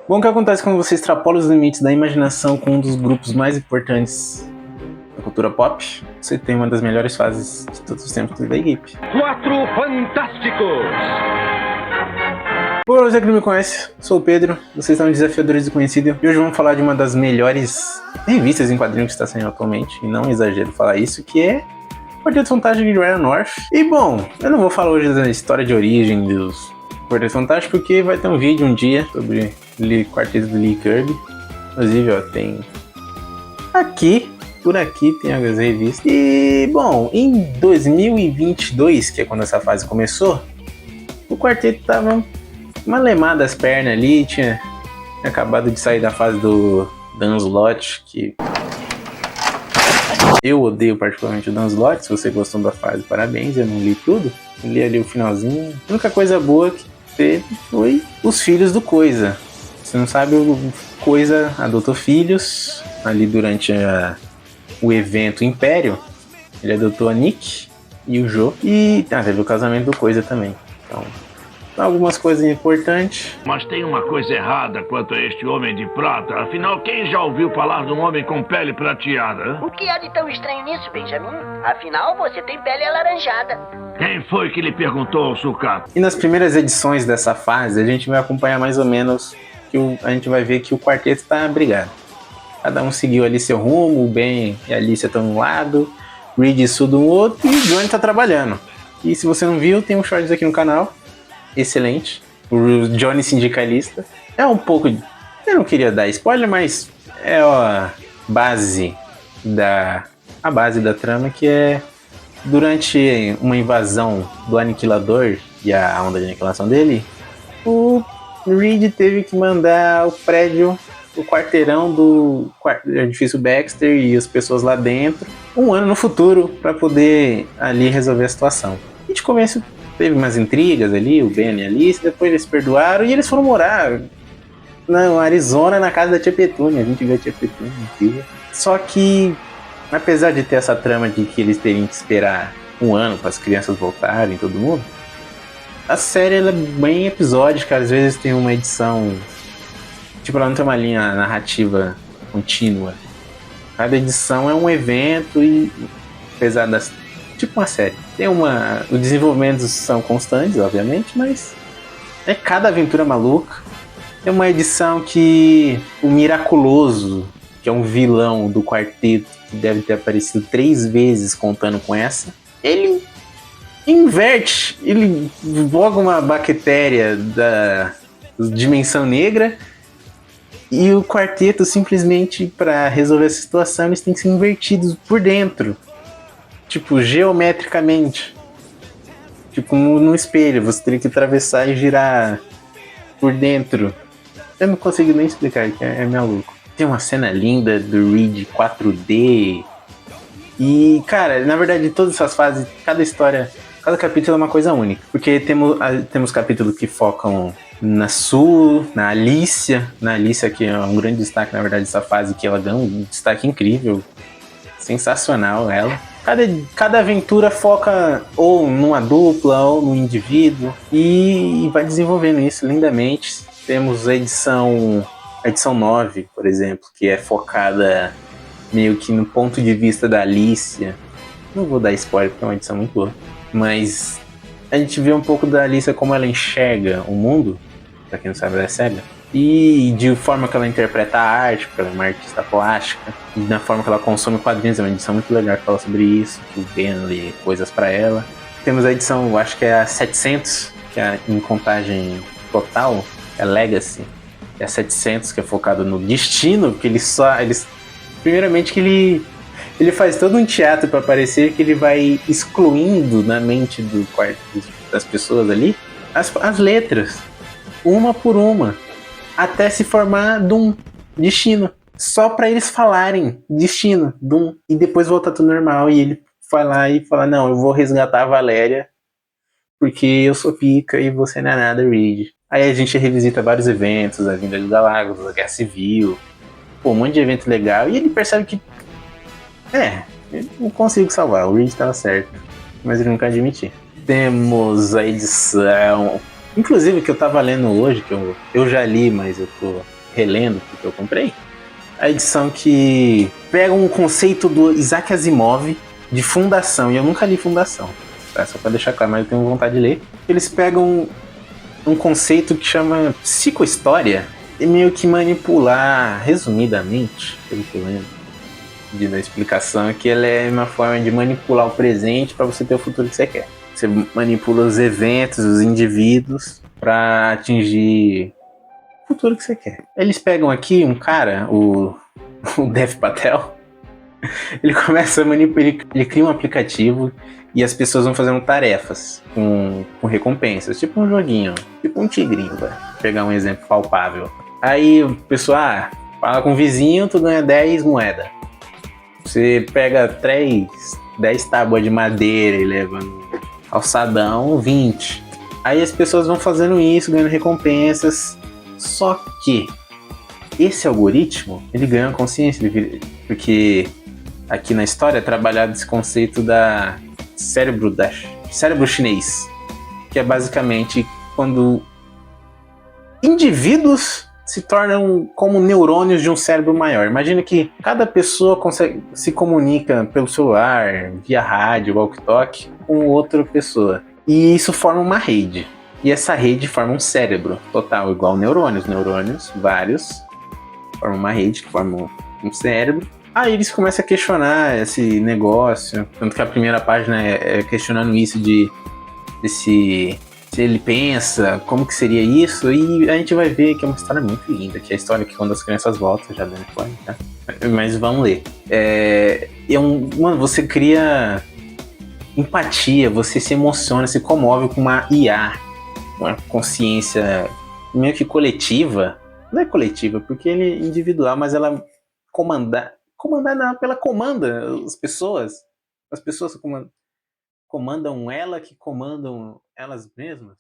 Bom, o que acontece quando você extrapola os limites da imaginação com um dos grupos mais importantes da cultura pop? Você tem uma das melhores fases de todos os tempos da equipe. Quatro Fantásticos! Bom, você que não me conhece, sou o Pedro, vocês estão no Desafiadores do Conhecido e hoje vamos falar de uma das melhores revistas em quadrinhos que está saindo atualmente, e não exagero falar isso, que é Quarteto Fantástico de Ryan North. E bom, eu não vou falar hoje da história de origem dos Quarteto Fantástico, porque vai ter um vídeo um dia sobre o quarteto do Lee Kirby. Inclusive, ó, tem por aqui tem as revistas. E bom, em 2022, que é quando essa fase começou, o quarteto tava malemado as pernas ali, tinha acabado de sair da fase do Dan Slott, que eu odeio particularmente o Dan Slott. Se você gostou da fase, parabéns, eu não li tudo, eu li ali o finalzinho. A única coisa boa que teve foi os filhos do Coisa. Você não sabe, o Coisa adotou filhos ali durante o evento Império. Ele adotou a Nick e o Joe, e teve o casamento do Coisa também. Então, algumas coisas importantes. Mas tem uma coisa errada quanto a este homem de prata. Afinal, quem já ouviu falar de um homem com pele prateada? O que há de tão estranho nisso, Benjamin? Afinal, você tem pele alaranjada. Quem foi que lhe perguntou, sucata? E nas primeiras edições dessa fase, a gente vai acompanhar mais ou menos que a gente vai ver que o quarteto está brigado. Cada um seguiu ali seu rumo, o Ben e a Alicia estão de um lado, Reed e Sue do outro, e o Johnny está trabalhando. E se você não viu, tem um shorts aqui no canal. Excelente. O Johnny sindicalista. É um pouco... Eu não queria dar spoiler, mas é a base da trama, que é durante uma invasão do Aniquilador e a onda de aniquilação dele, o Reed teve que mandar o prédio, o quarteirão do edifício Baxter e as pessoas lá dentro, um ano no futuro, para poder ali resolver a situação. E de começo teve umas intrigas ali, o Ben e a Alice, depois eles se perdoaram e eles foram morar no Arizona, na casa da Tia Petúnia. A gente viu a Tia Petúnia, incrível. Só que, apesar de ter essa trama de que eles teriam que esperar um ano para as crianças voltarem, todo mundo, a série ela é bem episódica. Às vezes tem uma edição, tipo, ela não tem uma linha narrativa contínua. Cada edição é um evento e, apesar das... tipo uma série. Os desenvolvimentos são constantes, obviamente, mas é cada aventura maluca. Tem uma edição que o Miraculoso, que é um vilão do quarteto, que deve ter aparecido 3 vezes contando com essa, ele inverte, ele voga uma bactéria da dimensão negra e o quarteto simplesmente, para resolver essa situação, eles têm que ser invertidos por dentro. Tipo, geometricamente. Tipo, no espelho. Você teria que atravessar e girar por dentro. Eu não consigo nem explicar, é maluco. Tem uma cena linda do Reed 4D. E, cara, na verdade, todas essas fases, cada história, cada capítulo é uma coisa única. Porque temos capítulos que focam na Sue, na Alicia. Na Alicia, que é um grande destaque, na verdade, dessa fase, que ela ganha um destaque incrível. Sensacional ela. Cada aventura foca ou numa dupla ou num indivíduo e vai desenvolvendo isso lindamente. Temos a edição 9, por exemplo, que é focada meio que no ponto de vista da Alicia. Não vou dar spoiler porque é uma edição muito boa, mas a gente vê um pouco da Alicia, como ela enxerga o mundo, pra quem não sabe, ela é cega. E de forma que ela interpreta a arte, porque ela é uma artista plástica, e na forma que ela consome quadrinhos. É uma edição muito legal que fala sobre isso, que o Ben lê coisas pra ela. Temos a edição, eu acho que é a 700, que é em contagem total, é Legacy, é a 700, que é focado no destino, que primeiramente que ele faz todo um teatro para parecer que ele vai excluindo na mente das pessoas ali as letras, uma por uma, até se formar Doom, destino. Só pra eles falarem destino, Doom, e depois voltar tudo normal. E ele vai lá e fala: não, eu vou resgatar a Valéria, porque eu sou pica e você não é nada, Reed. Aí a gente revisita vários eventos, a vinda do Galactus, a Guerra Civil, um monte de evento legal. E ele percebe que eu não consigo salvar, o Reed tava certo, mas ele não quer admitir. Temos a edição, inclusive, que eu tava lendo hoje, que eu já li, mas eu tô relendo porque eu comprei. A edição que pega um conceito do Isaac Asimov de fundação, e eu nunca li Fundação, tá? Só pra deixar claro, mas eu tenho vontade de ler. Eles pegam um conceito que chama psicohistória e meio que manipular, resumidamente, pelo que eu lembro da explicação, que ela é uma forma de manipular o presente para você ter o futuro que você quer. Você manipula os eventos, os indivíduos, para atingir o futuro que você quer. Eles pegam aqui um cara, o Dev Patel, ele começa a manipular, ele cria um aplicativo e as pessoas vão fazendo tarefas com recompensas, tipo um joguinho, tipo um tigrinho, vai pegar um exemplo palpável. Aí o pessoal, fala com o vizinho, tu ganha 10 moedas. Você pega 10 tábuas de madeira e leva no calçadão, 20. Aí as pessoas vão fazendo isso, ganhando recompensas. Só que esse algoritmo, ele ganha consciência, porque aqui na história é trabalhado esse conceito da cérebro chinês, que é basicamente quando indivíduos se tornam como neurônios de um cérebro maior. Imagina que cada pessoa se comunica pelo celular, via rádio, walkie-talkie, com outra pessoa. E isso forma uma rede. E essa rede forma um cérebro total, igual neurônios. Neurônios, vários, formam uma rede que forma um cérebro. Aí eles começam a questionar esse negócio. Tanto que a primeira página é questionando isso se ele pensa, como que seria isso, e a gente vai ver que é uma história muito linda, que é a história que quando as crianças voltam, já dando fome, tá? Mas vamos ler. Mano, você cria empatia, você se emociona, se comove com uma IA, uma consciência meio que coletiva. Não é coletiva, porque ele é individual, mas ela comanda as pessoas. As pessoas comandam ela, que comandam elas mesmas.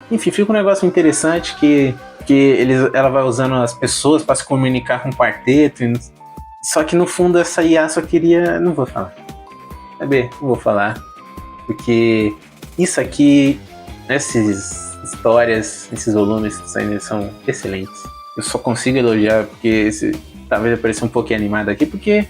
Enfim, fica um negócio interessante que ela vai usando as pessoas para se comunicar com o quarteto. Só que no fundo essa IA só queria... Não vou falar. Não vou falar. Porque isso aqui, essas histórias, esses volumes ainda são excelentes. Eu só consigo elogiar porque talvez eu pareça um pouquinho animado aqui, porque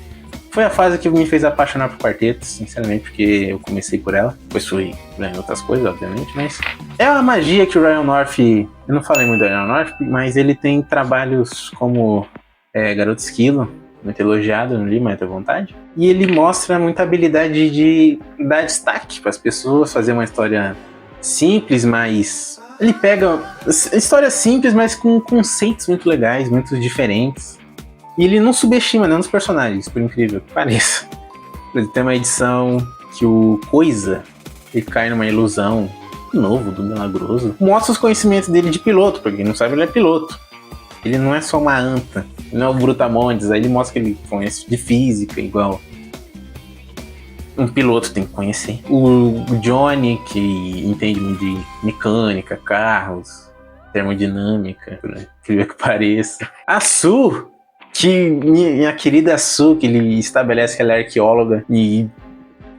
foi a fase que me fez apaixonar por quartetos, sinceramente, porque eu comecei por ela. Depois fui em outras coisas, obviamente, mas é uma magia que o Ryan North... Eu não falei muito do Ryan North, mas ele tem trabalhos como Garoto Esquilo, muito elogiado, não li, mas à vontade. E ele mostra muita habilidade de dar destaque para as pessoas, fazer uma história simples, mas... Ele pega histórias simples, mas com conceitos muito legais, muito diferentes. E ele não subestima nenhum dos personagens, por incrível que pareça. Ele tem uma edição que o Coisa, ele cai numa ilusão novo do Milagroso. Mostra os conhecimentos dele de piloto, porque quem não sabe, ele é piloto. Ele não é só uma anta, ele não é o Brutamontes, aí ele mostra que ele conhece de física, igual um piloto tem que conhecer. O Johnny, que entende muito de mecânica, carros, termodinâmica, por incrível que pareça. A Sue, que minha querida Sue, que ele estabelece que ela é arqueóloga e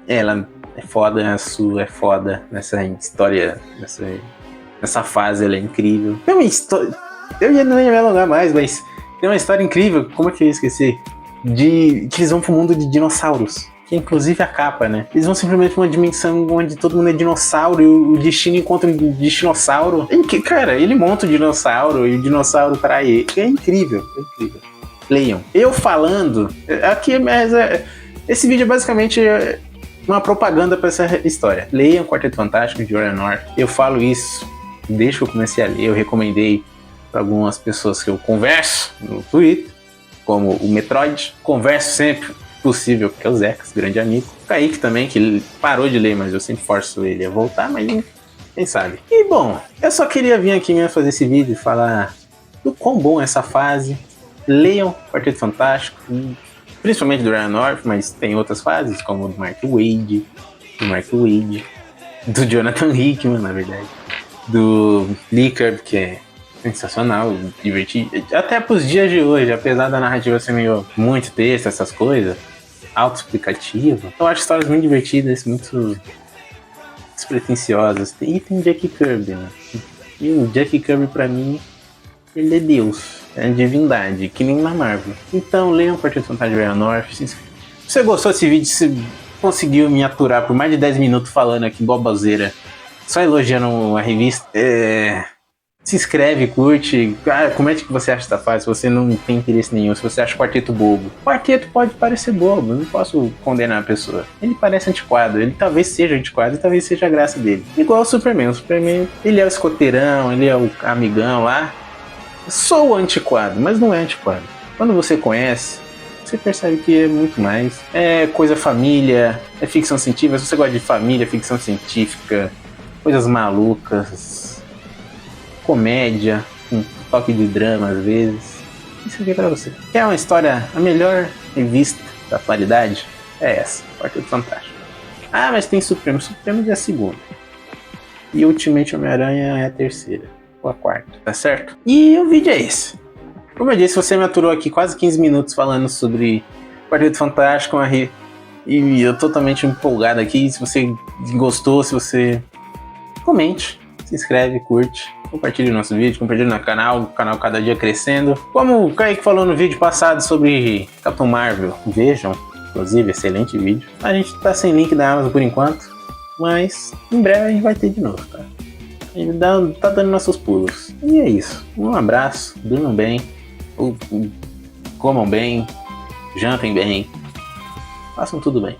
ela é foda, a Sue é foda nessa história, nessa fase, ela é incrível. Tem uma história, eu não ia me alongar mais, mas tem uma história incrível, como é que eu ia esquecer? Que eles vão pro mundo de dinossauros, que é inclusive a capa, né? Eles vão simplesmente pra uma dimensão onde todo mundo é dinossauro e o destino encontra um dinossauro. Cara, ele monta o dinossauro e o dinossauro trai ele. É incrível, é incrível. Leiam. Eu falando, aqui, mas esse vídeo é basicamente uma propaganda para essa história. Leiam Quarteto Fantástico de Ryan North. Eu falo isso desde que eu comecei a ler. Eu recomendei para algumas pessoas que eu converso no Twitter, como o Metroid. Converso sempre possível, porque é o Zecas, grande amigo. O Kaique também, que ele parou de ler, mas eu sempre forço ele a voltar, mas quem sabe. E bom, eu só queria vir aqui mesmo fazer esse vídeo e falar do quão bom é essa fase. Leiam Quarteto Fantástico, principalmente do Ryan North, mas tem outras fases, como do Mark Waid, do Jonathan Hickman, na verdade, do Lee Kirby, que é sensacional, divertido, até pros dias de hoje, apesar da narrativa ser meio muito texto, essas coisas, auto-explicativa. Eu acho histórias muito divertidas, muito despretensiosas. E tem Jack Kirby, né? E o Jack Kirby, pra mim, Ele é Deus, é divindade, que nem na Marvel. Então leiam o Quarteto Fantástico de North. Se você gostou desse vídeo, se conseguiu me aturar por mais de 10 minutos falando aqui bobazeira, só elogiando a revista, se inscreve, curte. Como é que você acha essa fase? Se você não tem interesse nenhum, se você acha o quarteto bobo. O quarteto pode parecer bobo, eu não posso condenar a pessoa. Ele parece antiquado, ele talvez seja antiquado e talvez seja a graça dele. Igual o Superman. O Superman, ele é o escoteirão, ele é o amigão lá. Sou antiquado, mas não é antiquado. Quando você conhece, você percebe que é muito mais. É coisa família, é ficção científica. Se você gosta de família, ficção científica, coisas malucas, comédia, um toque de drama às vezes. Isso aqui é pra você. Quer uma história, a melhor revista da atualidade? É essa, Quarteto Fantástico. Ah, mas tem Supremos. Supremos é a segunda. E Ultimate Homem-Aranha é a terceira. Ou a quarta, tá certo? E o vídeo é esse. Como eu disse, você me aturou aqui quase 15 minutos falando sobre Quarteto Fantástico, e eu totalmente empolgado aqui. Se você gostou, se você... comente, se inscreve, curte, compartilhe o nosso vídeo, compartilhe no canal, o canal cada dia crescendo. Como o Kaique falou no vídeo passado sobre Capitão Marvel, vejam, inclusive, excelente vídeo. A gente tá sem link da Amazon por enquanto, mas em breve a gente vai ter de novo, tá? A gente tá dando nossos pulos. E é isso. Um abraço, durmam bem, comam bem, jantem bem, façam tudo bem.